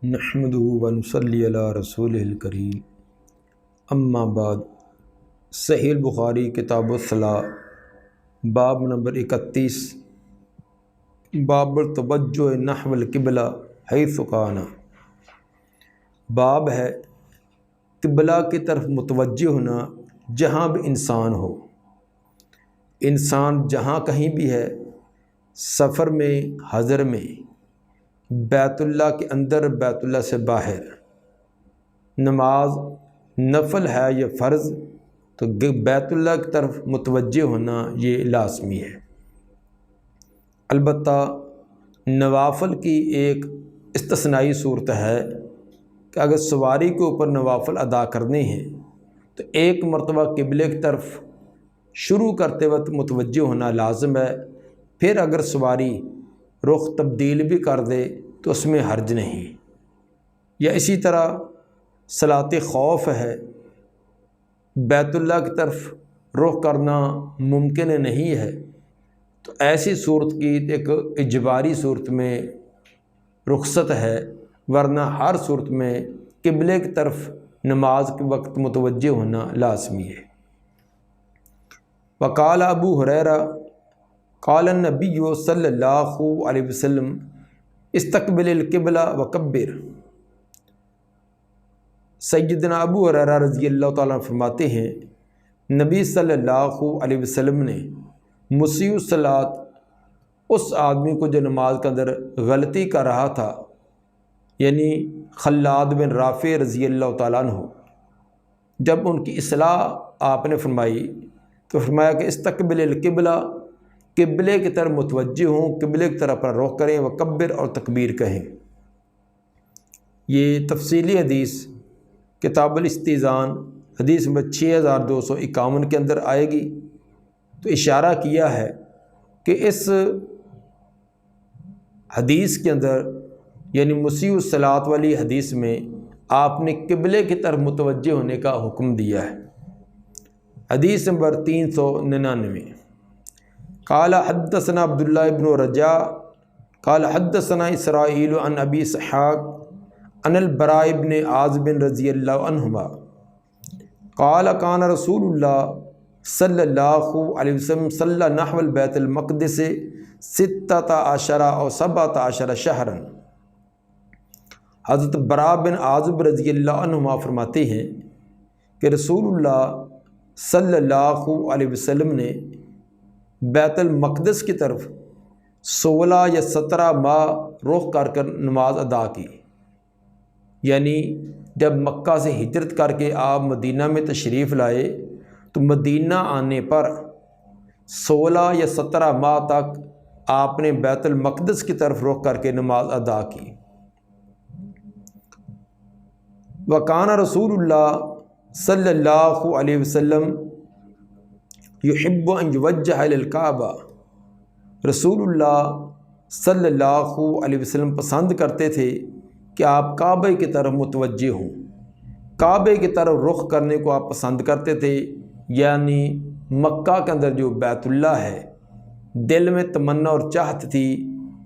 نحمدہ و نصلی علی رسولہ الکریم اما بعد۔ صحیح البخاری کتاب الصلاۃ باب نمبر 31 باب التوجہ نحو القبلہ حیث کان۔ باب ہے قبلہ کی طرف متوجہ ہونا جہاں بھی انسان ہو۔ انسان جہاں کہیں بھی ہے، سفر میں، حضر میں، بیت اللہ کے اندر، بیت اللہ سے باہر، نماز نفل ہے یا فرض، تو بیت اللہ کی طرف متوجہ ہونا یہ لازمی ہے۔ البتہ نوافل کی ایک استثنائی صورت ہے کہ اگر سواری کے اوپر نوافل ادا کرنے ہیں تو ایک مرتبہ قبلے کی طرف شروع کرتے وقت متوجہ ہونا لازم ہے، پھر اگر سواری رخ تبدیل بھی کر دے تو اس میں حرج نہیں۔ یا اسی طرح صلاۃ خوف ہے، بیت اللہ کی طرف رخ کرنا ممکن نہیں ہے، تو ایسی صورت کی ایک اجباری صورت میں رخصت ہے، ورنہ ہر صورت میں قبلے کی طرف نماز کے وقت متوجہ ہونا لازمی ہے۔ وقال ابو ہریرہ قال النبی صلی اللہ علیہ وسلم استقبل القبلہ وکبر۔ سیدنا ابو ہریرہ رضی اللہ تعالیٰ عنہ فرماتے ہیں، نبی صلی اللہ علیہ وسلم نے مسیء الصلاۃ اس آدمی کو جو نماز کے اندر غلطی کر رہا تھا، یعنی خلاد بن رافع رضی اللہ تعالیٰ عنہ، جب ان کی اصلاح آپ نے فرمائی تو فرمایا کہ استقبل القبلہ، قبلے کی طرف متوجہ ہوں، قبلے کی طرف پر رخ کریں، وکبر اور تکبیر کہیں۔ یہ تفصیلی حدیث کتاب الاستئذان حدیث نمبر 6251 کے اندر آئے گی۔ تو اشارہ کیا ہے کہ اس حدیث کے اندر، یعنی مسیء الصلاۃ والی حدیث میں آپ نے قبلے کی طرف متوجہ ہونے کا حکم دیا ہے۔ حدیث نمبر 399 قال حدثنا عبداللہ ابن رجاء قال حدثنا اسرائیل عن ابی اسحاق عن البراء بن عازب رضی اللہ عنہما قال کان رسول اللہ صلی اللہ علیہ وسلم صلی نحو البیت المقدس 16 او 17 شہرا۔ حضرت براء بن عازب رضی اللہ عنہما فرماتے ہیں کہ رسول اللہ صلی اللہ علیہ وسلم نے بیت المقدس کی طرف 16 یا 17 ماہ رخ کر نماز ادا کی، یعنی جب مکہ سے ہجرت کر کے آپ مدینہ میں تشریف لائے تو مدینہ آنے پر 16 یا 17 ماہ تک آپ نے بیت المقدس کی طرف رخ کر کے نماز ادا کی۔ وکان رسول اللہ صلی اللہ علیہ وسلم یحب ان یوجہ الی الکعبہ، رسول اللہ صلی اللہ علیہ وسلم پسند کرتے تھے کہ آپ کعبہ کی طرف متوجہ ہوں، کعبہ کی طرف رخ کرنے کو آپ پسند کرتے تھے، یعنی مکہ کے اندر جو بیت اللہ ہے، دل میں تمنا اور چاہت تھی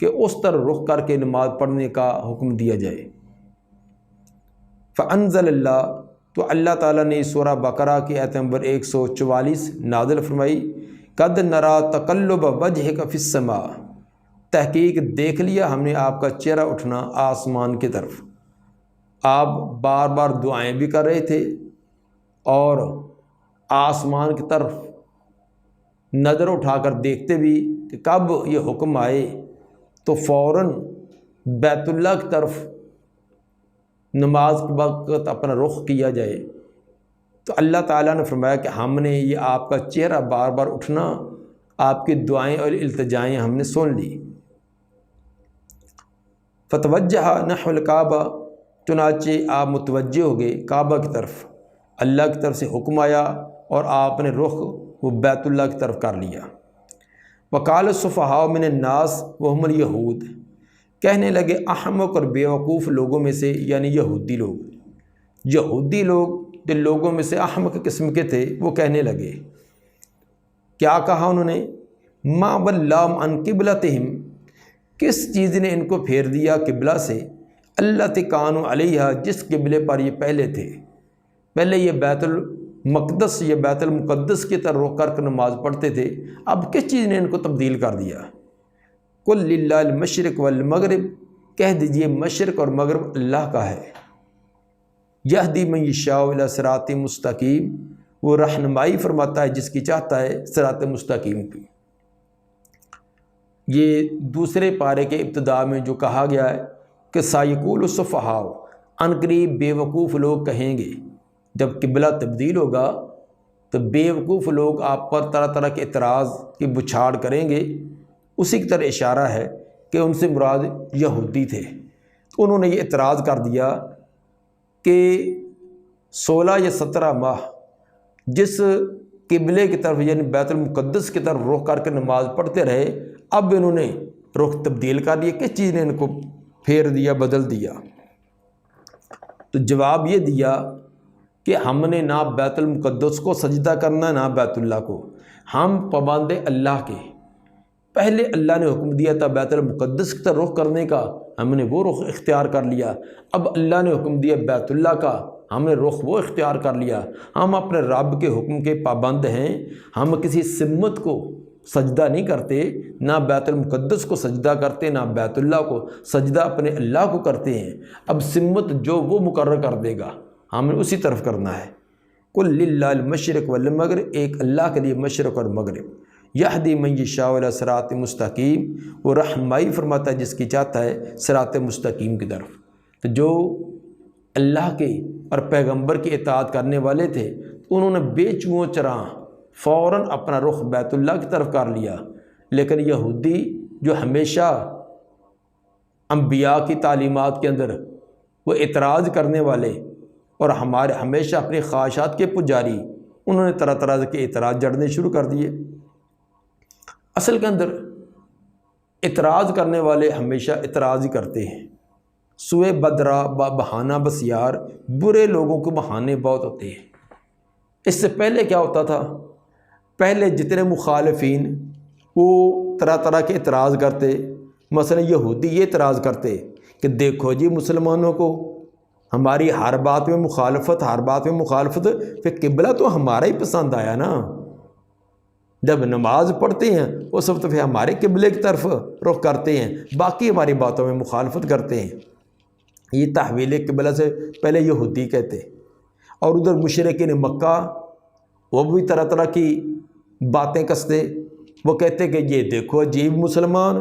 کہ اس طرف رخ کر کے نماز پڑھنے کا حکم دیا جائے۔ فانزل اللہ، تو اللہ تعالیٰ نے سورہ بقرہ کی آیت نمبر 144 نازل فرمائی، قد نرا تقلب وجہک فی السماء، تحقیق دیکھ لیا ہم نے آپ کا چہرہ اٹھنا آسمان کی طرف۔ آپ بار بار دعائیں بھی کر رہے تھے اور آسمان کی طرف نظر اٹھا کر دیکھتے بھی کہ کب یہ حکم آئے تو فوراً بیت اللہ کی طرف نماز کے وقت اپنا رخ کیا جائے۔ تو اللہ تعالیٰ نے فرمایا کہ ہم نے یہ آپ کا چہرہ بار بار اٹھنا، آپ کی دعائیں اور التجائیں ہم نے سن لی۔ فتوجہ نحو الکعبہ، چنانچہ آپ متوجہ ہو گئے کعبہ کی طرف، اللہ کی طرف سے حکم آیا اور آپ نے رخ وہ بیت اللہ کی طرف کر لیا۔ وقال السفہاء من الناس وهم الیہود، کہنے لگے احمق اور بیوقوف لوگوں میں سے، یعنی یہودی لوگ جو لوگوں میں سے احمق قسم کے تھے، وہ کہنے لگے، کیا کہا انہوں نے، ما ولاہم عن قبلتہم، کس چیز نے ان کو پھیر دیا قبلہ سے، التی کانوا علیہا، جس قبلے پر یہ پہلے تھے۔ پہلے یہ بیت المقدس، یہ بیت المقدس کی طرف رخ کر کے نماز پڑھتے تھے، اب کس چیز نے ان کو تبدیل کر دیا؟ قل للہ المشرق والمغرب، کہہ دیجئے مشرق اور مغرب اللہ کا ہے۔ یہدی من یشاء الی صراط مستقیم، وہ رہنمائی فرماتا ہے جس کی چاہتا ہے صراط مستقیم کی۔ یہ دوسرے پارے کے ابتداء میں جو کہا گیا ہے کہ سایقول السفہاء، ان قریب بے وقوف لوگ کہیں گے، جب قبلہ تبدیل ہوگا تو بے وقوف لوگ آپ پر طرح طرح کے اعتراض کی بچھاڑ کریں گے۔ اسی کی طرح اشارہ ہے کہ ان سے مراد یہودی تھے، تو انہوں نے یہ اعتراض کر دیا کہ 16 یا 17 ماہ جس قبلے کی طرف یعنی بیت المقدس کی طرف رخ کر کے نماز پڑھتے رہے، اب انہوں نے رخ تبدیل کر دیا، کس چیز نے ان کو پھیر دیا، بدل دیا؟ تو جواب یہ دیا کہ ہم نے نہ بیت المقدس کو سجدہ کرنا نہ بیت اللہ کو، ہم پابند اللہ کے۔ پہلے اللہ نے حکم دیا تھا بیت المقدس کی طرف رخ کرنے کا، ہم نے وہ رخ اختیار کر لیا۔ اب اللہ نے حکم دیا بیت اللہ کا، ہم نے رخ وہ اختیار کر لیا۔ ہم اپنے رب کے حکم کے پابند ہیں، ہم کسی سمت کو سجدہ نہیں کرتے، نہ بیت المقدس کو سجدہ کرتے نہ بیت اللہ کو، سجدہ اپنے اللہ کو کرتے ہیں۔ اب سمت جو وہ مقرر کر دے گا ہم نے اسی طرف کرنا ہے۔ قل للہ المشرق والمغرب، ایک اللہ کے لیے مشرق اور مغرب۔ یہدی من یشاء الی صراط مستقیم، وہ رہنمائی فرماتا ہے جس کی چاہتا ہے صراط مستقیم کی طرف۔ تو جو اللہ کے اور پیغمبر کی اطاعت کرنے والے تھے انہوں نے بے چوں چراں فوراً اپنا رخ بیت اللہ کی طرف کر لیا، لیکن یہودی جو ہمیشہ انبیاء کی تعلیمات کے اندر وہ اعتراض کرنے والے اور ہمارے ہمیشہ اپنی خواہشات کے پجاری، انہوں نے طرح طرح کے اعتراض جڑنے شروع کر دیے۔ اصل کے اندر اعتراض کرنے والے ہمیشہ اعتراض ہی کرتے ہیں، سوئے بدرا بہانہ بسیار، برے لوگوں کے بہانے بہت ہوتے ہیں۔ اس سے پہلے کیا ہوتا تھا؟ پہلے جتنے مخالفین وہ طرح طرح کے اعتراض کرتے، مثلا یہودی یہ اعتراض کرتے کہ دیکھو جی مسلمانوں کو ہماری ہر بات میں مخالفت، ہر بات میں مخالفت، پھر قبلہ تو ہمارا ہی پسند آیا نا، جب نماز پڑھتے ہیں اس وقت پھر ہمارے قبلے کی طرف رخ کرتے ہیں، باقی ہماری باتوں میں مخالفت کرتے ہیں۔ یہ تحویل قبلہ سے پہلے یہودی کہتے، اور ادھر مشرکین مکہ وہ بھی طرح طرح کی باتیں کستے، وہ کہتے کہ یہ دیکھو عجیب مسلمان،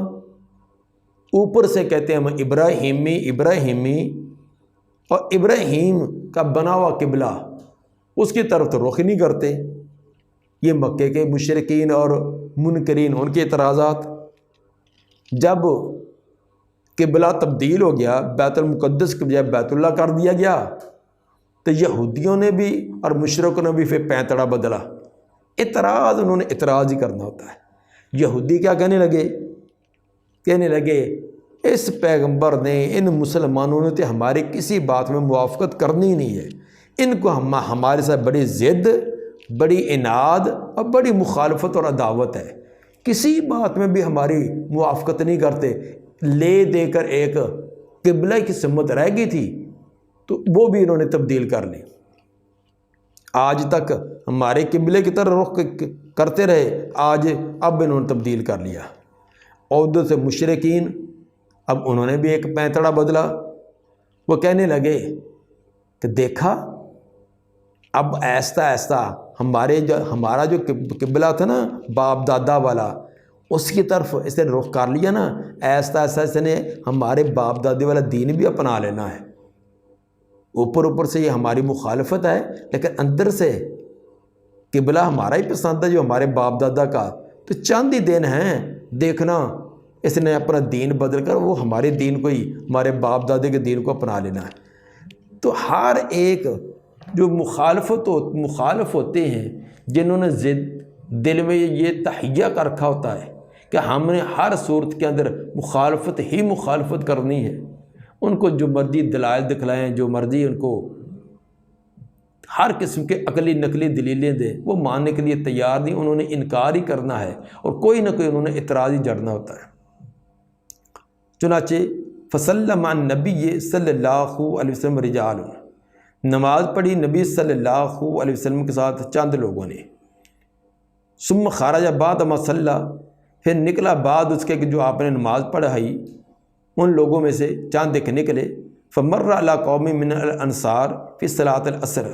اوپر سے کہتے ہیں ہم ابراہیمی اور ابراہیم کا بنا ہوا قبلہ اس کی طرف تو رخ نہیں کرتے۔ یہ مکے کے مشرکین اور منکرین ان کے اعتراضات۔ جب قبلہ تبدیل ہو گیا، بیت المقدس کے بجائے بیت اللہ کر دیا گیا، تو یہودیوں نے بھی اور مشرکوں نے بھی پھر پینتڑا بدلا۔ اعتراض انہوں نے اعتراض ہی کرنا ہوتا ہے۔ یہودی کیا کہنے لگے اس پیغمبر نے، ان مسلمانوں نے تو ہماری کسی بات میں موافقت کرنی ہی نہیں ہے، ان کو ہمارے ساتھ بڑی ضد، بڑی عناد اور بڑی مخالفت اور عداوت ہے، کسی بات میں بھی ہماری موافقت نہیں کرتے۔ لے دے کر ایک قبلہ کی سمت رہ گئی تھی تو وہ بھی انہوں نے تبدیل کر لی، آج تک ہمارے قبلے کی طرف رخ کرتے رہے، اب انہوں نے تبدیل کر لیا۔ اور ادھر سے مشرکین اب انہوں نے بھی ایک پینتڑا بدلا، وہ کہنے لگے کہ دیکھا اب ایسا ہمارا جو قبلہ تھا نا باپ دادا والا، اس کی طرف اس نے رخ کر لیا نا، ایسا اس نے ہمارے باپ دادے والا دین بھی اپنا لینا ہے۔ اوپر سے یہ ہماری مخالفت ہے، لیکن اندر سے قبلہ ہمارا ہی پسند ہے جو ہمارے باپ دادا کا، تو چند ہی دن ہیں، دیکھنا اس نے اپنا دین بدل کر وہ ہمارے دین کو ہی، ہمارے باپ دادے کے دین کو اپنا لینا ہے۔ تو ہر ایک جو مخالف ہوتے ہیں، جنہوں نے دل میں یہ تہیہ کر رکھا ہوتا ہے کہ ہم نے ہر صورت کے اندر مخالفت کرنی ہے، ان کو جو مرضی دلائل دکھلائیں، جو مرضی ان کو ہر قسم کے عقلی نقلی دلیلیں دیں، وہ ماننے کے لیے تیار نہیں، انہوں نے انکار ہی کرنا ہے، اور کوئی نہ کوئی انہوں نے اعتراض ہی جڑنا ہوتا ہے۔ چنانچہ فسلم عن نبی صلی اللہ علیہ وسلم رجال، نماز پڑھی نبی صلی اللہ علیہ وسلم کے ساتھ چند لوگوں نے. ثم خرج بعد ما صلی، پھر نکلا بعد اس کے کہ جو آپ نے نماز پڑھائی ان لوگوں میں سے چند ایک نکلے. فمر علی قوم من الانصار فی صلاۃ العصر،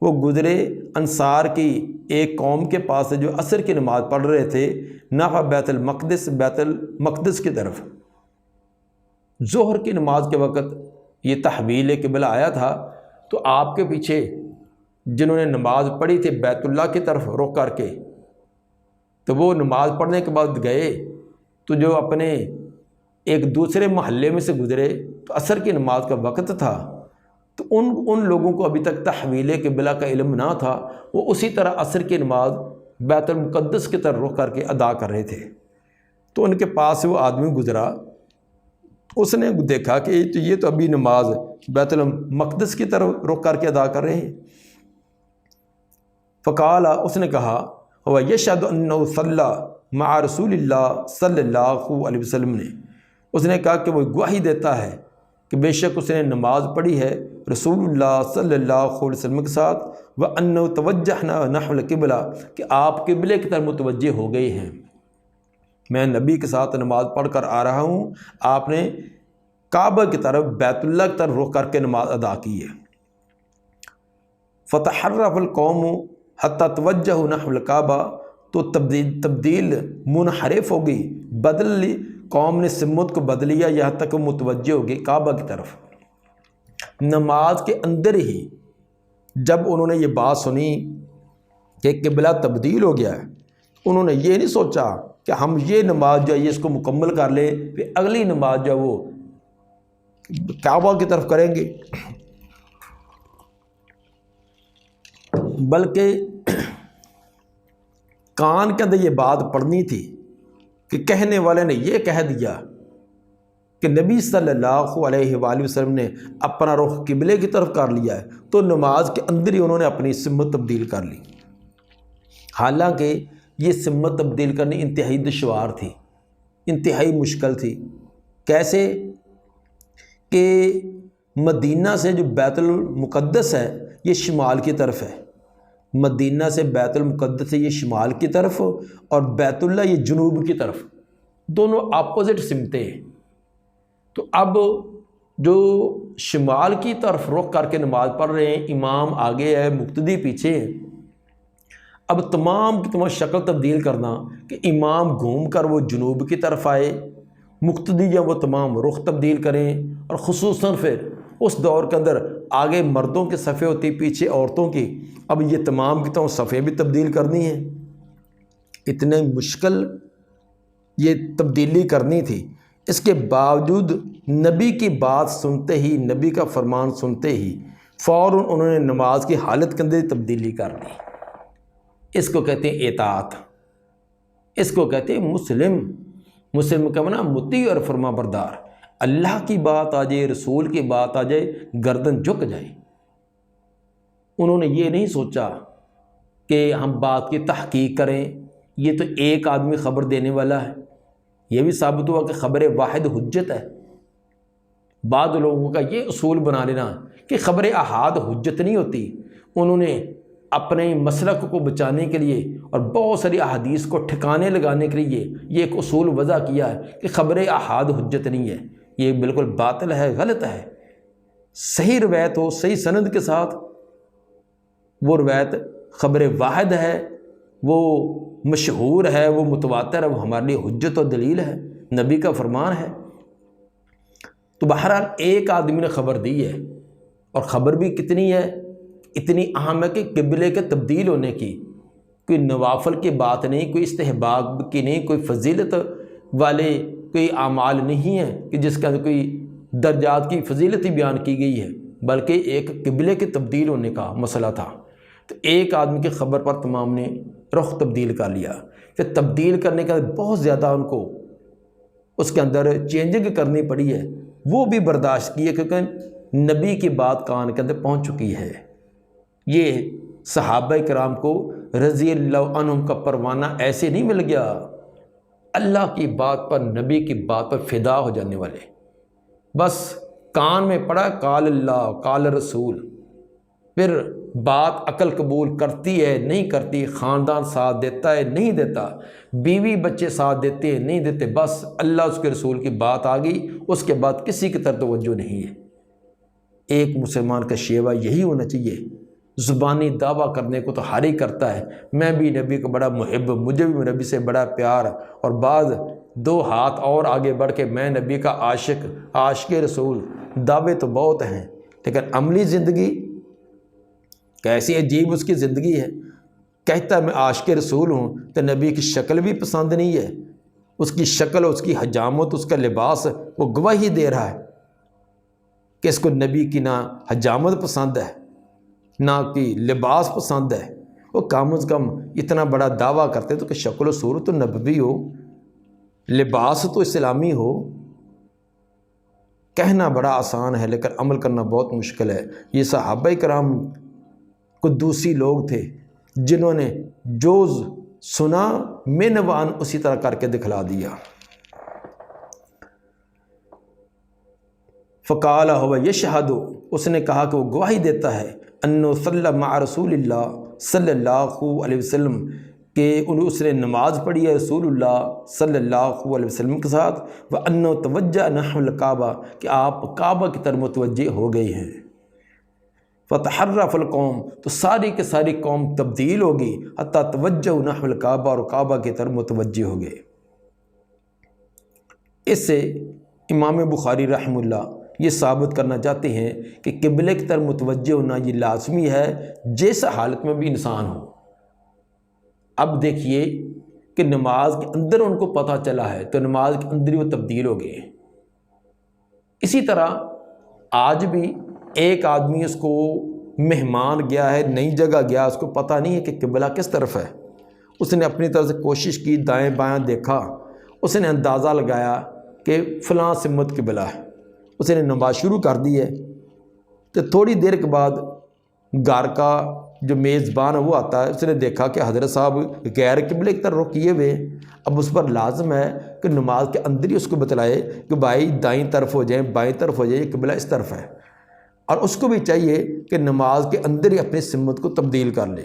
وہ گزرے انصار کی ایک قوم کے پاس جو عصر کی نماز پڑھ رہے تھے، نحو بیت المقدس کی طرف. ظہر کی نماز کے وقت یہ تحویل قبلہ آیا تھا، تو آپ کے پیچھے جنہوں نے نماز پڑھی تھی بیت اللہ کی طرف رخ کر کے، تو وہ نماز پڑھنے کے بعد گئے تو جو اپنے ایک دوسرے محلے میں سے گزرے تو عصر کی نماز کا وقت تھا، تو ان لوگوں کو ابھی تک تحویل قبلہ کا علم نہ تھا، وہ اسی طرح عصر کی نماز بیت المقدس کی طرف رخ کر کے ادا کر رہے تھے. تو ان کے پاس وہ آدمی گزرا، اس نے دیکھا کہ یہ تو ابھی نماز بیت المقدس کی طرف رخ کر کے ادا کر رہے ہیں. فقال، اس نے کہا، وَيَشْهَدُ أَنَّهُ صَلَّى مَعَ رسول اللہ صلی اللہ علیہ وسلم، اس نے کہا کہ وہ گواہی دیتا ہے کہ بے شک اس نے نماز پڑھی ہے رسول اللہ صلی اللہ علیہ وسلم کے ساتھ، وَأَنَّهُ تَوَجَّهْنَا نَحْوَ الْقِبْلَةِ، کہ آپ قبلے کی طرف متوجہ ہو گئے ہیں. میں نبی کے ساتھ نماز پڑھ کر آ رہا ہوں، آپ نے کعبہ کی طرف بیت اللہ کی طرف رخ کر کے نماز ادا کی ہے. فَتَحَرَّفَ الْقَوْمُ حَتَّى تَوَجَّهُوا نَحْوَ الْكَعْبَةِ، تو تبدیل منحرف ہو گئی، بدل لی قوم نے سمت کو بدل لیا یہاں تک وہ متوجہ ہو گئی کعبہ کی طرف. نماز کے اندر ہی جب انہوں نے یہ بات سنی کہ قبلہ تبدیل ہو گیا ہے، انہوں نے یہ نہیں سوچا کہ ہم یہ نماز جو ہے یہ اس کو مکمل کر لیں، پھر اگلی نماز جو ہے وہ کعبہ کی طرف کریں گے، بلکہ کان کے اندر یہ بات پڑھنی تھی کہ کہنے والے نے یہ کہہ دیا کہ نبی صلی اللہ علیہ وآلہ وسلم نے اپنا رخ قبلے کی طرف کر لیا ہے، تو نماز کے اندر ہی انہوں نے اپنی سمت تبدیل کر لی. حالانکہ یہ سمت تبدیل کرنی انتہائی دشوار تھی، انتہائی مشکل تھی. کیسے کہ مدینہ سے جو بیت المقدس ہے یہ شمال کی طرف ہے، مدینہ سے بیت المقدس ہے یہ شمال کی طرف، اور بیت اللہ یہ جنوب کی طرف، دونوں اپوزٹ سمتیں ہیں. تو اب جو شمال کی طرف رخ کر کے نماز پڑھ رہے ہیں، امام آگے ہے، مقتدی پیچھے ہے. اب تمام کی تمام شکل تبدیل کرنا کہ امام گھوم کر وہ جنوب کی طرف آئے، مقتدی جو وہ تمام رخ تبدیل کریں، اور خصوصاً پھر اس دور کے اندر آگے مردوں کے صفحے ہوتی، پیچھے عورتوں کی، اب یہ تمام کی تمام صفحے بھی تبدیل کرنی ہیں. اتنے مشکل یہ تبدیلی کرنی تھی. اس کے باوجود نبی کی بات سنتے ہی، نبی کا فرمان سنتے ہی فوراً انہوں نے نماز کی حالت کے اندر تبدیلی کر دی. اس کو کہتے ہیں اطاعت، اس کو کہتے ہیں مسلم کا معنی مطیع اور فرما بردار. اللہ کی بات آ جائے، رسول کی بات آ جائے، گردن جھک جائے. انہوں نے یہ نہیں سوچا کہ ہم بات کی تحقیق کریں، یہ تو ایک آدمی خبر دینے والا ہے. یہ بھی ثابت ہوا کہ خبر واحد حجت ہے. بعض لوگوں کا یہ اصول بنا لینا کہ خبر احاد حجت نہیں ہوتی. انہوں نے اپنے مسلک کو بچانے کے لیے اور بہت ساری احادیث کو ٹھکانے لگانے کے لیے یہ ایک اصول وضع کیا ہے کہ خبر احاد حجت نہیں ہے. یہ بالکل باطل ہے، غلط ہے. صحیح روایت ہو، صحیح سند کے ساتھ، وہ روایت خبر واحد ہے، وہ مشہور ہے، وہ متواتر ہے، وہ ہمارے لیے حجت و دلیل ہے، نبی کا فرمان ہے. تو بہرحال ایک آدمی نے خبر دی ہے، اور خبر بھی کتنی ہے، اتنی اہم ہے کہ قبلے کے تبدیل ہونے کی کوئی نوافل کی بات نہیں، کوئی استحباب کی نہیں، کوئی فضیلت والے کوئی اعمال نہیں ہے کہ جس کا کوئی درجات کی فضیلت ہی بیان کی گئی ہے، بلکہ ایک قبلے کے تبدیل ہونے کا مسئلہ تھا. تو ایک آدمی کی خبر پر تمام نے رخ تبدیل کر لیا. پھر تبدیل کرنے کا بہت زیادہ ان کو اس کے اندر چینجنگ کرنی پڑی ہے، وہ بھی برداشت کی ہے کیونکہ نبی کی بات کان کے اندر پہنچ چکی ہے. یہ صحابہ کرام کو رضی اللہ عنہم کا پروانہ ایسے نہیں مل گیا، اللہ کی بات پر، نبی کی بات پر فدا ہو جانے والے. بس کان میں پڑا قال اللہ قال رسول، پھر بات عقل قبول کرتی ہے نہیں کرتی، خاندان ساتھ دیتا ہے نہیں دیتا، بیوی بچے ساتھ دیتے ہیں نہیں دیتے، بس اللہ اس کے رسول کی بات آ گئی، اس کے بعد کسی کی طرف توجہ نہیں ہے۔ ایک مسلمان کا شیوہ یہی ہونا چاہیے۔ زبانی دعویٰ کرنے کو تو ہر ہی کرتا ہے، میں بھی نبی کو بڑا محب، مجھے بھی نبی سے بڑا پیار، اور بعض دو ہاتھ اور آگے بڑھ کے میں نبی کا عاشق رسول، دعوے تو بہت ہیں، لیکن عملی زندگی کیسی عجیب اس کی زندگی ہے۔ کہتا ہے میں عاشق رسول ہوں، تو نبی کی شکل بھی پسند نہیں ہے، اس کی شکل، اس کی حجامت، اس کا لباس وہ گواہی دے رہا ہے کہ اس کو نبی کی نہ حجامت پسند ہے نہ کہ لباس پسند ہے۔ وہ کم از کم اتنا بڑا دعویٰ کرتے تو کہ شکل و صورت تو نبوی ہو، لباس تو اسلامی ہو۔ کہنا بڑا آسان ہے لیکن عمل کرنا بہت مشکل ہے۔ یہ صحابہ کرام قدوسی لوگ تھے جنہوں نے جو سنا منوان اسی طرح کر کے دکھلا دیا۔ فقال ہوا یشہد، اس نے کہا کہ وہ گواہی دیتا ہے، انہ صلی مع رسول اللہ صلی اللہ علیہ وسلم، کہ اس نے نماز پڑھی ہے رسول اللہ صلی اللہ علیہ وسلم کے ساتھ، وانہ توجہ نحو الکعبہ، کہ آپ کعبہ کی طرف متوجہ ہو گئی ہیں۔ فتحرف القوم، تو ساری کے ساری قوم تبدیل ہوگی، حتیٰ توجہ نحو الکعبہ، اور کعبہ کی طرف متوجہ ہو گئے۔ اس سے امام بخاری رحمہ اللہ یہ ثابت کرنا چاہتے ہیں کہ قبلے کی طرف متوجہ ہونا یہ لازمی ہے جیسا حالت میں بھی انسان ہو۔ اب دیکھیے کہ نماز کے اندر ان کو پتہ چلا ہے تو نماز کے اندر ہی وہ تبدیل ہو گئے۔ اسی طرح آج بھی ایک آدمی اس کو مہمان گیا ہے، نئی جگہ گیا، اس کو پتہ نہیں ہے کہ قبلہ کس طرف ہے، اس نے اپنی طرف سے کوشش کی، دائیں بائیں دیکھا، اس نے اندازہ لگایا کہ فلاں سمت قبلہ ہے، اس نے نماز شروع کر دی ہے۔ تو تھوڑی دیر کے بعد گھر کا جو میزبان ہے وہ آتا ہے، اس نے دیکھا کہ حضرت صاحب غیر قبلے کی طرف رخ کیے ہوئے، اب اس پر لازم ہے کہ نماز کے اندر ہی اس کو بتلائے کہ بھائی دائیں طرف ہو جائیں، بائیں طرف ہو جائیں، یہ قبلہ اس طرف ہے، اور اس کو بھی چاہیے کہ نماز کے اندر ہی اپنی سمت کو تبدیل کر لے۔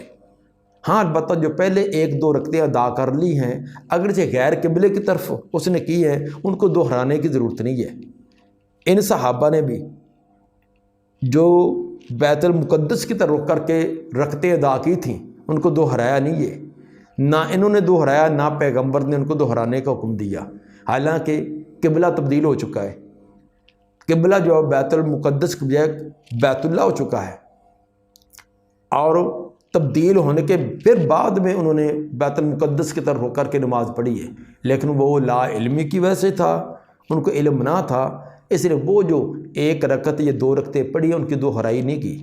ہاں البتہ جو پہلے ایک دو رکعتیں ادا کر لی ہیں، اگرچہ غیر قبلے کی طرف اس نے کی ہے، ان کو دہرانے کی ضرورت نہیں ہے۔ ان صحابہ نے بھی جو بیت المقدس کی طرف رخ کر کے رکعتیں ادا کی تھیں ان کو دہرایا نہیں ہے، نہ انہوں نے دہرایا نہ پیغمبر نے ان کو دہرانے کا حکم دیا، حالانکہ قبلہ تبدیل ہو چکا ہے۔ قبلہ جو بیت المقدس کے بجائے بیت اللہ ہو چکا ہے، اور تبدیل ہونے کے پھر بعد میں انہوں نے بیت المقدس کی طرف رخ کر کے نماز پڑھی ہے، لیکن وہ لا علمی کی وجہ سے تھا، ان کو علم نہ تھا، اس لیے وہ جو ایک رکعت یا دو رکعتیں پڑھی ان کی دہرائی نہیں کی۔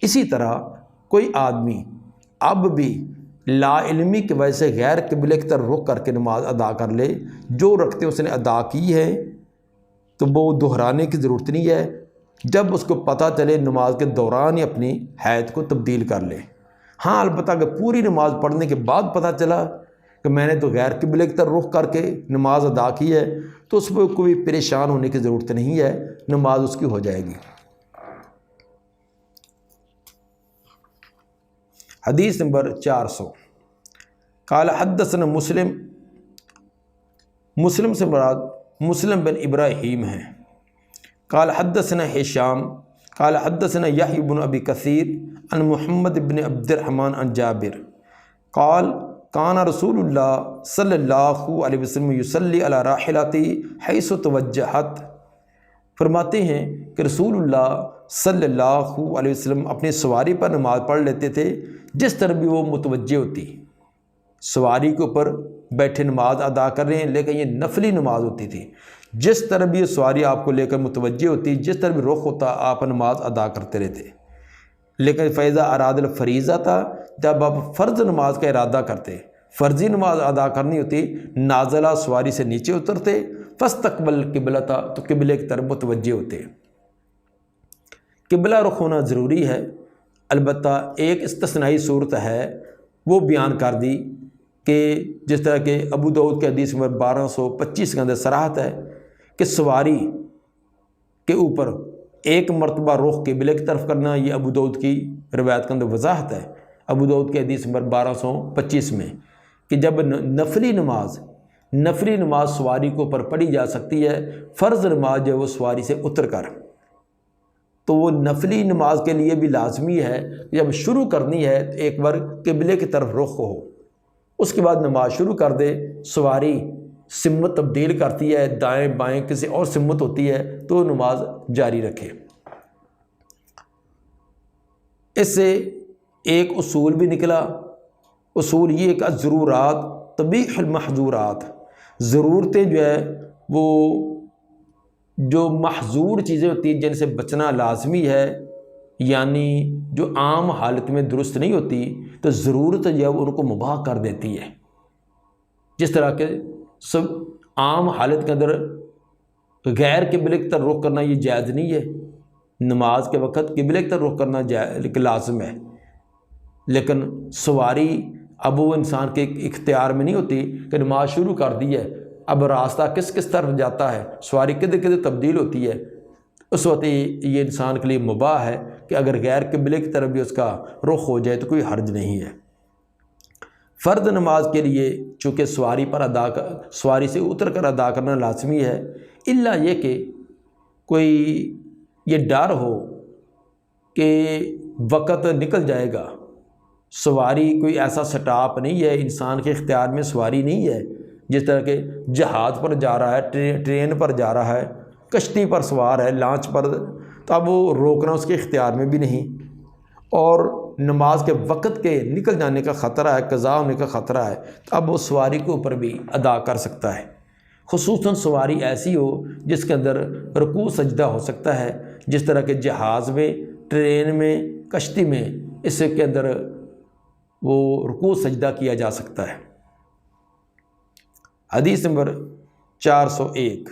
اسی طرح کوئی آدمی اب بھی لا علمی کی وجہ سے غیر قبلے کی طرف رخ کر کے نماز ادا کر لے، جو رکعتیں اس نے ادا کی ہے تو وہ دہرانے کی ضرورت نہیں ہے، جب اس کو پتہ چلے نماز کے دوران ہی اپنی حیت کو تبدیل کر لے۔ ہاں البتہ اگر پوری نماز پڑھنے کے بعد پتہ چلا کہ میں نے تو غیر قبلے کی طرف رخ کر کے نماز ادا کی ہے، تو اس پہ کوئی پریشان ہونے کی ضرورت نہیں ہے، نماز اس کی ہو جائے گی۔ حدیث نمبر 400، قال حدثنا مسلم سے مراد مسلم بن ابراہیم ہیں، قال حدثنا ہشام قال حدثنا یحیی بن ابی کثیر عن محمد بن عبد الرحمن عن جابر قال کان رسول اللہ صلی اللہ علیہ وسلم یصلی علی راحلتی حیث توجہت، فرماتے ہیں کہ رسول اللہ صلی اللہ علیہ وسلم اپنی سواری پر نماز پڑھ لیتے تھے جس طرح بھی وہ متوجہ ہوتی۔ سواری کے اوپر بیٹھے نماز ادا کر رہے ہیں لیکن یہ نفلی نماز ہوتی تھی، جس طرح بھی یہ سواری آپ کو لے کر متوجہ ہوتی، جس طرح بھی رخ ہوتا آپ نماز ادا کرتے رہتے۔ لیکن فیضا اراد الفریضہ تھا، جب آپ فرض نماز کا ارادہ کرتے، فرضی نماز ادا کرنی ہوتی، نازلہ سواری سے نیچے اترتے، فاستقبل قبلہ تھا تو قبلے کی طرف متوجہ ہوتے۔ قبلہ رخ ہونا ضروری ہے، البتہ ایک استثنائی صورت ہے وہ بیان کر دی کہ جس طرح کہ ابو داؤد کے حدیث نمبر 1225 کے اندر صراحت ہے کہ سواری کے اوپر ایک مرتبہ رخ قبلے کی طرف کرنا، یہ ابو داؤد کی روایت کے اندر وضاحت ہے، ابو داؤد کی حدیث نمبر 1225 میں، کہ جب نفلی نماز سواری کے اوپر پڑھی جا سکتی ہے، فرض نماز جو ہے وہ سواری سے اتر کر، تو وہ نفلی نماز کے لیے بھی لازمی ہے کہ جب شروع کرنی ہے تو ایک بار قبلے کی طرف رخ ہو، اس کے بعد نماز شروع کر دے۔ سواری سمت تبدیل کرتی ہے، دائیں بائیں کسی اور سمت ہوتی ہے تو نماز جاری رکھے۔ اس سے ایک اصول بھی نکلا، اصول یہ کہ ضرورات تبیح المحظورات، ضرورتیں جو ہے وہ جو محظور چیزیں ہوتی ہیں جن سے بچنا لازمی ہے، یعنی جو عام حالت میں درست نہیں ہوتی، تو ضرورت جو ہے وہ ان کو مباح کر دیتی ہے۔ جس طرح کہ سب عام حالت کے اندر غیر قبلے کی طرف رخ کرنا یہ جائز نہیں ہے، نماز کے وقت قبلے کی طرف رخ کرنا لازم ہے، لیکن سواری اب وہ انسان کے اختیار میں نہیں ہوتی کہ نماز شروع کر دی ہے، اب راستہ کس طرف جاتا ہے، سواری کدھر تبدیل ہوتی ہے، اس وقت یہ انسان کے لیے مباح ہے کہ اگر غیر قبلے کی طرف بھی اس کا رخ ہو جائے تو کوئی حرج نہیں ہے۔ فرض نماز کے لیے چونکہ سواری سے اتر کر ادا کرنا لازمی ہے، الا یہ کہ کوئی یہ ڈر ہو کہ وقت نکل جائے گا، سواری کوئی ایسا سٹاپ نہیں ہے، انسان کے اختیار میں سواری نہیں ہے، جس طرح کہ جہاز پر جا رہا ہے، ٹرین پر جا رہا ہے، کشتی پر سوار ہے، لانچ پر، تو اب وہ روکنا اس کے اختیار میں بھی نہیں، اور نماز کے وقت کے نکل جانے کا خطرہ ہے، قضا ہونے کا خطرہ ہے، تو اب وہ سواری کے اوپر بھی ادا کر سکتا ہے، خصوصاً سواری ایسی ہو جس کے اندر رکوع سجدہ ہو سکتا ہے، جس طرح کہ جہاز میں، ٹرین میں، کشتی میں، اس کے اندر وہ رکوع سجدہ کیا جا سکتا ہے۔ حدیث نمبر 401،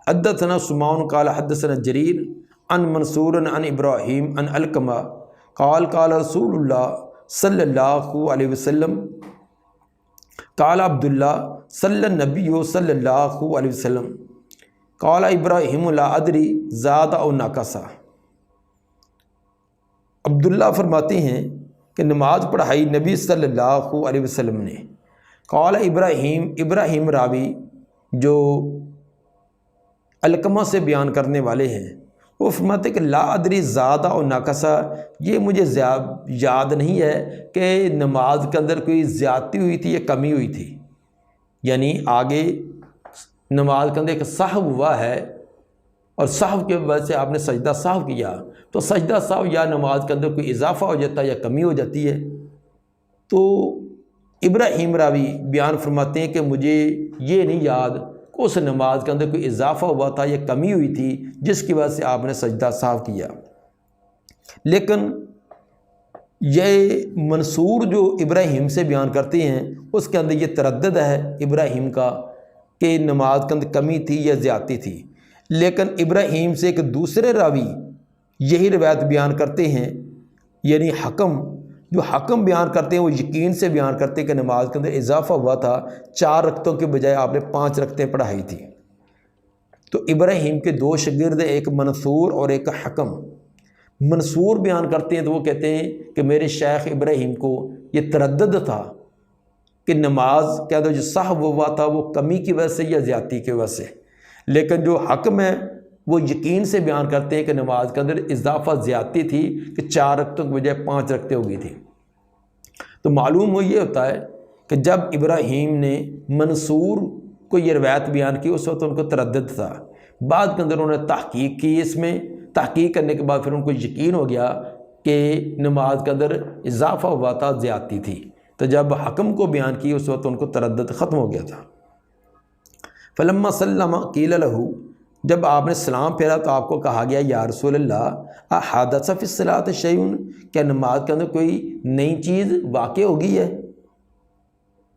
حدثنا سمان قال حدثنا جریر عن منصور عن ابراہیم عن علقمہ قال قال رسول اللہ صلی اللہ علیہ وسلم قال عبداللہ صلی النبی صلی اللہ علیہ وسلم قال ابراہیم لا ادری زاد او ناقصا۔ عبداللہ فرماتے ہیں کہ نماز پڑھائی نبی صلی اللہ علیہ وسلم نے۔ قال ابراہیم راوی جو علقمہ سے بیان کرنے والے ہیں، وہ فرماتے کہ لا ادری زادہ و ناقصا، یہ مجھے یاد نہیں ہے کہ نماز کے اندر کوئی زیادتی ہوئی تھی یا کمی ہوئی تھی، یعنی آگے نماز کے اندر ایک سہو ہوا ہے اور سہو کے وجہ سے آپ نے سجدہ سہو کیا، تو سجدہ سہو یا نماز کے اندر کوئی اضافہ ہو جاتا ہے یا کمی ہو جاتی ہے، تو ابراہیم راوی بیان فرماتے ہیں کہ مجھے یہ نہیں یاد کہ اس نماز کے اندر کوئی اضافہ ہوا تھا یا کمی ہوئی تھی جس کی وجہ سے آپ نے سجدہ سہو کیا، لیکن یہ منصور جو ابراہیم سے بیان کرتے ہیں اس کے اندر یہ تردد ہے ابراہیم کا کہ نماز کے اندر کمی تھی یا زیادتی تھی، لیکن ابراہیم سے ایک دوسرے راوی یہی روایت بیان کرتے ہیں، یعنی حکم بیان کرتے ہیں، وہ یقین سے بیان کرتے ہیں کہ نماز کے اندر اضافہ ہوا تھا، 4 رکعتوں کے بجائے آپ نے 5 رکعتیں پڑھائی تھی۔ تو ابراہیم کے 2 شاگرد، ایک منصور اور ایک حکم۔ منصور بیان کرتے ہیں تو وہ کہتے ہیں کہ میرے شیخ ابراہیم کو یہ تردد تھا کہ نماز کے اندر جو سہو ہوا تھا وہ کمی کی وجہ سے یا زیادتی کی وجہ سے، لیکن جو حکم ہے وہ یقین سے بیان کرتے ہیں کہ نماز کے اندر اضافہ زیادتی تھی کہ 4 رکعتوں کے بجائے 5 رکعتیں ہو گئی تھی۔ تو معلوم ہو یہ ہوتا ہے کہ جب ابراہیم نے منصور کو یہ روایت بیان کی اس وقت ان کو تردد تھا، بعد کے اندر انہوں نے تحقیق کی، اس میں تحقیق کرنے کے بعد پھر ان کو یقین ہو گیا کہ نماز کے اندر اضافہ ہوا تھا، زیادتی تھی، تو جب حکم کو بیان کی اس وقت ان کو تردد ختم ہو گیا تھا۔ فلما سلم قیل لہ، جب آپ نے سلام پھیرا تو آپ کو کہا گیا یا رسول اللہ احدث فی الصلاۃ شیء، کیا نماز کے اندر کوئی نئی چیز واقع ہو گئی ہے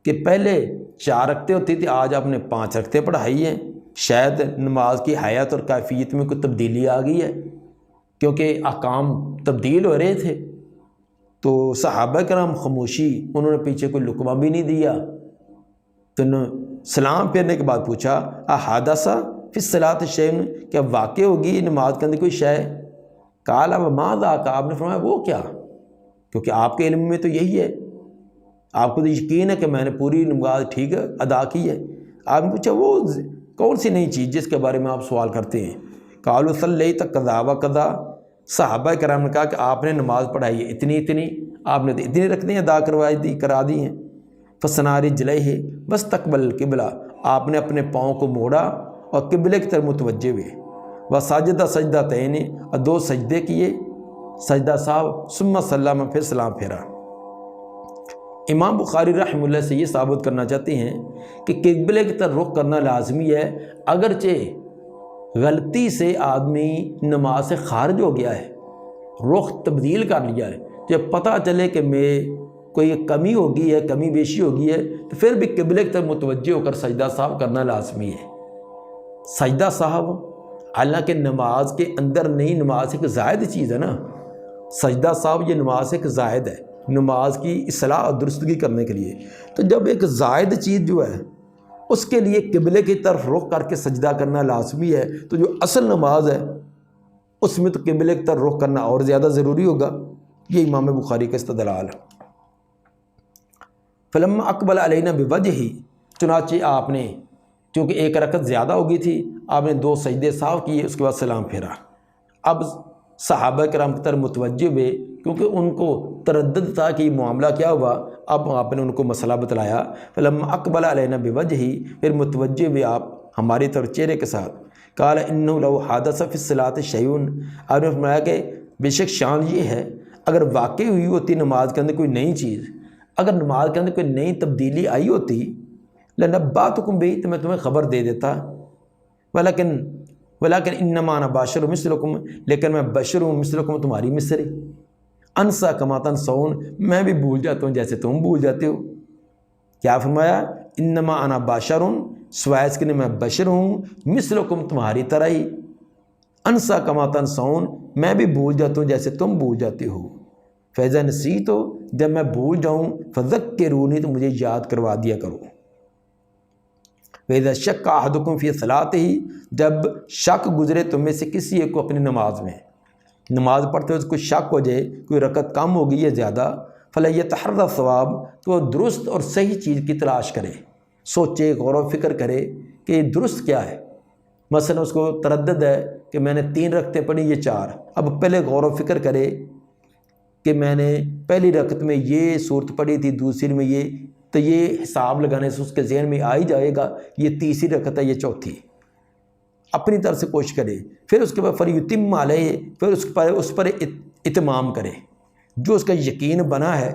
کہ پہلے 4 رکعتیں ہوتی تھی آج آپ نے 5 رکعتیں پڑھائی ہیں، شاید نماز کی حیات اور کیفیت میں کوئی تبدیلی آ گئی ہے کیونکہ احکام تبدیل ہو رہے تھے۔ تو صحابہ کرام خاموشی، انہوں نے پیچھے کوئی لقمہ بھی نہیں دیا، تو سلام پھیرنے کے بعد پوچھا احدث فی الصلاۃ شیء، کیا واقع ہوگی نماز کے اندر کوئی شے؟ قال وما ذاک، آپ نے فرمایا وہ کیا؟ کیونکہ آپ کے علم میں تو یہی ہے، آپ کو تو یقین ہے کہ میں نے پوری نماز ٹھیک ادا کی ہے۔ آپ نے پوچھا وہ کون سی نئی چیز جس کے بارے میں آپ سوال کرتے ہیں؟ قالوا صلیت قضا و قضا، صحابہ کرام نے کہا کہ آپ نے نماز پڑھائی ہے اتنی، آپ نے تو اتنی رکھتے ہیں ادا کرا دی ہیں۔ فسنا رجلیہ واستقبل القبلہ، آپ نے اپنے پاؤں کو موڑا اور قبلے کی طرف متوجہ ہوئے۔ وسجد سجدتین، اور 2 سجدے کیے، سجدہ صاحب، ثم سلم، پھر سلام پھیرا۔ امام بخاری رحمہ اللہ سے یہ ثابت کرنا چاہتے ہیں کہ قبلے کی طرف رخ کرنا لازمی ہے، اگرچہ غلطی سے آدمی نماز سے خارج ہو گیا ہے، رخ تبدیل کر لیا ہے، جب پتہ چلے کہ میں کوئی کمی ہوگی ہے، کمی بیشی ہوگی ہے، تو پھر بھی قبلے کی طرف متوجہ ہو کر سجدہ صاحب کرنا لازمی ہے۔ سجدہ صاحب حالانکہ نماز کے اندر نہیں، نماز ایک زائد چیز ہے نا، سجدہ صاحب یہ نماز ایک زائد ہے، نماز کی اصلاح اور درستگی کرنے کے لیے۔ تو جب ایک زائد چیز جو ہے اس کے لیے قبلے کی طرف رخ کر کے سجدہ کرنا لازمی ہے، تو جو اصل نماز ہے اس میں تو قبلے کی طرف رخ کرنا اور زیادہ ضروری ہوگا۔ یہ امام بخاری کا استدلال ہے۔ فلما اقبل علینا بوجہہ، چنانچہ آپ نے، چونکہ ایک رکعت زیادہ ہو گئی تھی، آپ نے 2 سجدے صاف کیے، اس کے بعد سلام پھیرا۔ اب صحابہ کرام کی طرف متوجہ ہوئے، کیونکہ ان کو تردد تھا کہ یہ معاملہ کیا ہوا، اب آپ نے ان کو مسئلہ بتلایا۔ فلما اقبل علینا بوجہہ، پھر متوجہ ہوئے آپ ہماری طرف چہرے کے ساتھ۔ قال انہ لو حدث فی الصلاۃ شیء، آپ نے فرمایا کہ بے شک شان یہ ہے، اگر واقع ہوئی ہوتی نماز کے اندر کوئی نئی چیز، اگر نماز کے اندر کوئی نئی تبدیلی آئی ہوتی، لنبأتکم بہ، تو میں تمہیں خبر دے دیتا، ولیکن انما انا بشر مثلکم، لیکن میں بشر ہوں مثلکم، تمہاری مثل، انسا کما تنسون، میں بھی بھول جاتا ہوں جیسے تم بھول جاتے ہو۔ کیا فرمایا؟ انما انا بشر، سوائے اس کے میں بشر ہوں، مثلکم، تمہاری طرح ہی، انسا کما تنسون، میں بھی بھول جاتا ہوں جیسے تم بھول جاتے ہو۔ فیضا نسیت، تو جب میں بھول جاؤں، فذکرونی، تو مجھے یاد کروا دیا کرو۔ فیضا شک احدکم فی صلاتہ، جب شک گزرے تم میں سے کسی ایک کو اپنی نماز میں، نماز پڑھتے ہوئے کوئی شک ہو جائے، کوئی رکعت کم ہو گئی ہے زیادہ، فلیتحری الصواب، تو وہ درست اور صحیح چیز کی تلاش کرے، سوچے، غور و فکر کرے کہ یہ درست کیا ہے۔ مثلا اس کو تردد ہے کہ میں نے 3 رکعتیں پڑھی، یہ 4، اب پہلے غور و فکر کرے کہ میں نے پہلی رکعت میں یہ صورت پڑھی تھی، دوسری میں یہ، تو یہ حساب لگانے سے اس کے ذہن میں آ ہی جائے گا یہ تیسری رکعت ہے، یہ چوتھی، اپنی طرف سے کوشش کرے۔ پھر اس کے بعد فلیتم علیہ، پھر اس پر اتمام کرے، جو اس کا یقین بنا ہے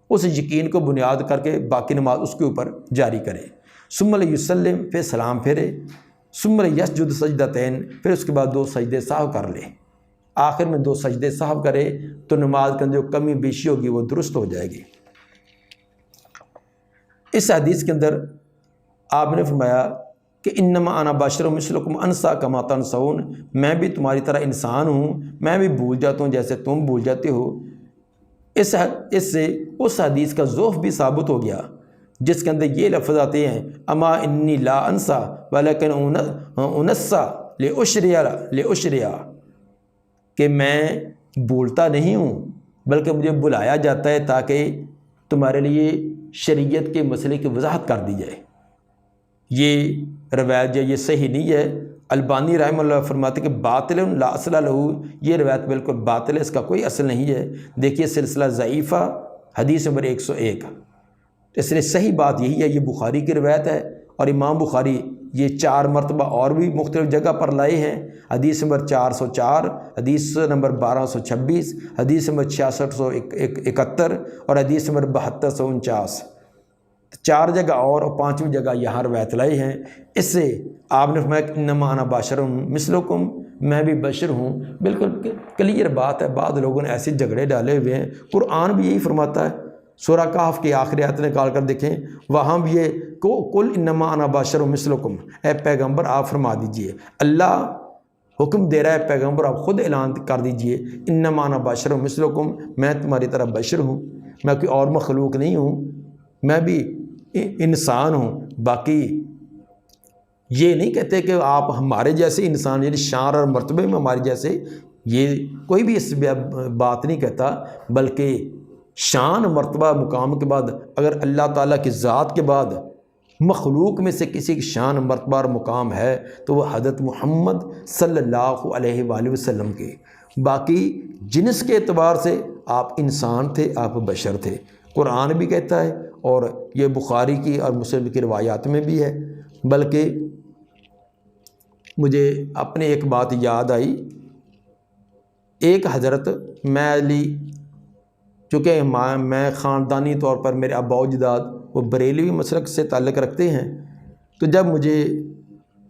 اس یقین کو بنیاد کر کے باقی نماز اس کے اوپر جاری کرے۔ ثم لیسلم، پھر سلام پھیرے، ثم لیسجد سجدتین، پھر اس کے بعد 2 سجدے سہو کر لے، آخر میں 2 سجدے سہو کرے تو نماز کے اندر جو کمی بیشی ہوگی وہ درست ہو جائے گی۔ اس حدیث کے اندر آپ نے فرمایا کہ انما انا بشر مثلکم انسا کما تنسون، میں بھی تمہاری طرح انسان ہوں، میں بھی بھول جاتا ہوں جیسے تم بھول جاتے ہو۔ اس سے اس حدیث کا ضعف بھی ثابت ہو گیا جس کے اندر یہ لفظ آتے ہیں، اما انی لا انسا ولیکن انسا لاشریا، کہ میں بھولتا نہیں ہوں بلکہ مجھے بلایا جاتا ہے تاکہ تمہارے لیے شریعت کے مسئلے کی وضاحت کر دی جائے۔ یہ روایت جو یہ صحیح نہیں ہے، البانی رحمہ اللہ فرماتے کہ باطل لا اصل لہ، یہ روایت بالکل باطل ہے، اس کا کوئی اصل نہیں ہے۔ دیکھیے سلسلہ ضعیفہ حدیث نمبر 101۔ اس لیے صحیح بات یہی ہے، یہ بخاری کی روایت ہے، اور امام بخاری یہ 4 مرتبہ اور بھی مختلف جگہ پر لائے ہیں، حدیث نمبر 404، حدیث نمبر 1226، حدیث نمبر 6671 اور حدیث نمبر 7249، 4 جگہ اور 5ویں جگہ یہاں روایت لائے ہیں۔ اس سے آپ نے فرمایا کہ انما انا بشر مثلکم، میں بھی بشر ہوں، بالکل کلیئر بات ہے۔ بعض لوگوں نے ایسے جھگڑے ڈالے ہوئے ہیں، قرآن بھی یہی فرماتا ہے، سورہ کہف کی آخری آیت نکال کر دیکھیں، وہاں بھی یہ قل انما انا بشر مثلکم، اے پیغمبر آپ فرما دیجئے، اللہ حکم دے رہا ہے، پیغمبر آپ خود اعلان کر دیجئے، انما انا بشر مثلکم، میں تمہاری طرح بشر ہوں، میں کوئی اور مخلوق نہیں ہوں، میں بھی انسان ہوں۔ باقی یہ نہیں کہتے کہ آپ ہمارے جیسے انسان یعنی شان اور مرتبے میں ہمارے جیسے، یہ کوئی بھی اس بات نہیں کہتا، بلکہ شان مرتبہ مقام کے بعد اگر اللہ تعالیٰ کی ذات کے بعد مخلوق میں سے کسی کی شان مرتبہ اور مقام ہے تو وہ حضرت محمد صلی اللہ علیہ وآلہ وسلم کے۔ باقی جنس کے اعتبار سے آپ انسان تھے، آپ بشر تھے، قرآن بھی کہتا ہے اور یہ بخاری کی اور مسلم کی روایات میں بھی ہے۔ بلکہ مجھے اپنے ایک بات یاد آئی، ایک حضرت میں علی، چونکہ میں خاندانی طور پر میرے ابا و اجداد وہ بریلوی مسلک سے تعلق رکھتے ہیں، تو جب مجھے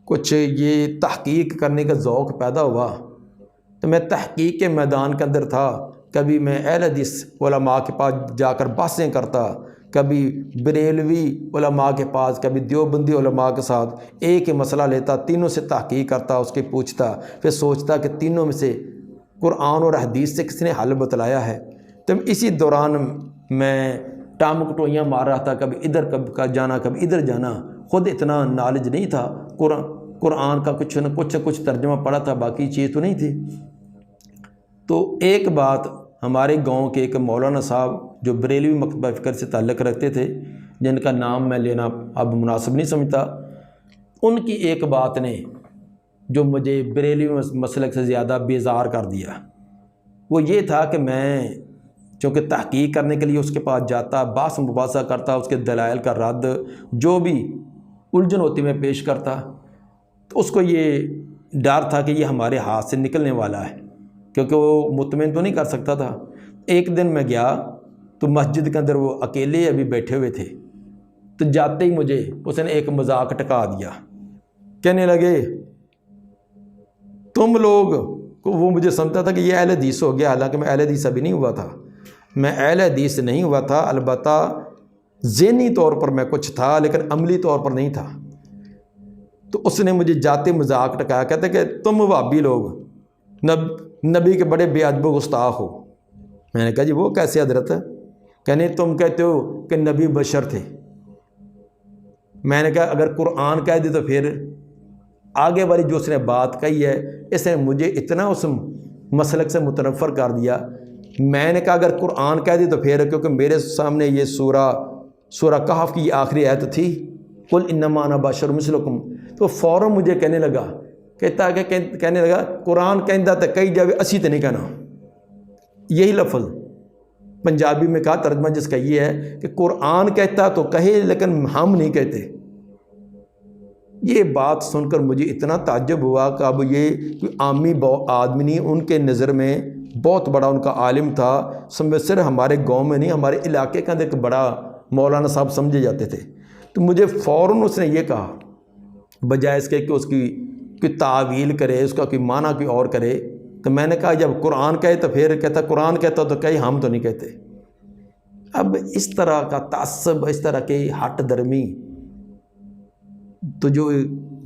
کچھ یہ تحقیق کرنے کا ذوق پیدا ہوا تو میں تحقیق کے میدان کے اندر تھا۔ کبھی میں اہل حدیث علماء کے پاس جا کر بحثیں کرتا، کبھی بریلوی علماء کے پاس، کبھی دیوبندی علماء کے ساتھ ایک ہی مسئلہ لیتا، تینوں سے تحقیق کرتا، اس کے پوچھتا، پھر سوچتا کہ تینوں میں سے قرآن اور حدیث سے کس نے حل بتلایا ہے۔ تو اسی دوران میں ٹام کٹوئیاں مار رہا تھا، کبھی ادھر کبھی جانا، کبھی ادھر جانا، خود اتنا نالج نہیں تھا، قرآن کا کچھ نہ کچھ ترجمہ پڑھا تھا، باقی چیز تو نہیں تھی۔ تو ایک بات ہمارے گاؤں کے ایک مولانا صاحب جو بریلوی مکتبہ فکر سے تعلق رکھتے تھے، جن کا نام میں لینا اب مناسب نہیں سمجھتا، ان کی ایک بات نے جو مجھے بریلوی مسلک سے زیادہ بیزار کر دیا، وہ یہ تھا کہ میں چونکہ تحقیق کرنے کے لیے اس کے پاس جاتا، بحث مباحثہ کرتا، اس کے دلائل کا رد جو بھی الجھن ہوتی میں پیش کرتا، تو اس کو یہ ڈر تھا کہ یہ ہمارے ہاتھ سے نکلنے والا ہے، کیونکہ وہ مطمئن تو نہیں کر سکتا تھا۔ ایک دن میں گیا تو مسجد کے اندر وہ اکیلے ابھی بیٹھے ہوئے تھے، تو جاتے ہی مجھے اس نے ایک مذاق ٹکا دیا، کہنے لگے تم لوگ کو، وہ مجھے سمجھتا تھا کہ یہ اہل حدیث ہو گیا، حالانکہ میں اہل حدیث ابھی نہیں ہوا تھا، میں اہل حدیث نہیں ہوا تھا، البتہ ذہنی طور پر میں کچھ تھا لیکن عملی طور پر نہیں تھا۔ تو اس نے مجھے جاتے مذاق ٹکایا، کہتے کہ تم وہابی لوگ نبی کے بڑے بے ادب و گستاخ ہو۔ میں نے کہا جی وہ کیسے حضرت؟ کہنے تم کہتے ہو کہ نبی بشر تھے۔ میں نے کہا اگر قرآن کہہ دے تو پھر آگے والی جو اس نے بات کہی ہے، اس نے مجھے اتنا اس مسلک سے متنفر کر دیا۔ میں نے کہا اگر قرآن کہہ دے تو پھر، کیونکہ میرے سامنے یہ سورہ کہف کی یہ آخری آیت تھی، قل انما انا بشر مثلکم، تو فوراً مجھے کہنے لگا، کہنے لگا قرآن کہندا تو کہی جاوے، اسی تو نہیں کہنا۔ یہی لفظ پنجابی میں کہا، ترجمہ جس کا یہ ہے کہ قرآن کہتا تو کہے لیکن ہم نہیں کہتے۔ یہ بات سن کر مجھے اتنا تعجب ہوا کہ اب یہ کوئی عامی آدمی نہیں، ان کے نظر میں بہت بڑا ان کا عالم تھا، صرف ہمارے گاؤں میں نہیں، ہمارے علاقے کا ایک بڑا مولانا صاحب سمجھے جاتے تھے۔ تو مجھے فوراً اس نے یہ کہا، بجائے اس کے کہ اس کی کوئی تعویل کرے، اس کا کوئی معنی کوئی اور کرے، تو میں نے کہا جب قرآن کہے تو پھر کہتا قرآن کہتا تو کہیں ہم تو نہیں کہتے۔ اب اس طرح کا تعصب، اس طرح کی ہٹ درمی، تو جو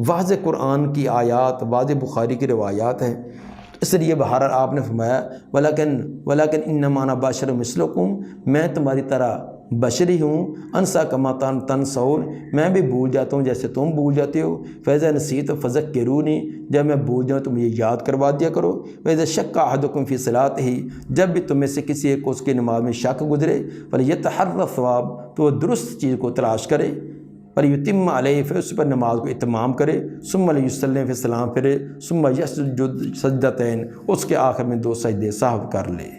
واضح قرآن کی آیات، واضح بخاری کی روایات ہیں، اس لیے بہرحال آپ نے فرمایا ولیکن انما انا بشر مثلکم، میں تمہاری طرح بشری ہوں، انسا کما تنسون، میں بھی بھول جاتا ہوں جیسے تم بھول جاتے ہو، فاذا نسیت فذکرونی، جب میں بھول جاؤں تو مجھے یاد کروا دیا کرو، واذا شک احدکم فی صلاتہ، جب بھی تم میں سے کسی ایک کو اس کی نماز میں شک گزرے، فلیتحری الصواب، تو وہ درست چیز کو تلاش کرے، فلیتم علیہ، پھر اس پر نماز کو اتمام کرے، ثم لیسلم، پھر سلام پھرے، ثم یسجد سجدتین، اس کے آخر میں 2 سجدے سہو کر لے۔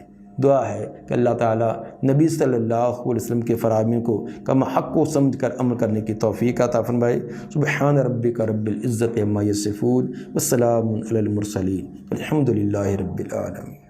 دعا ہے کہ اللہ تعالیٰ نبی صلی اللہ علیہ وسلم کے فرامین کو کما حق کو سمجھ کر عمل کرنے کی توفیق عطا فرمائے۔ سبحان ربک رب العزت عما یصفون، والسلام علی المرسلین، الحمد للہ رب العالمین۔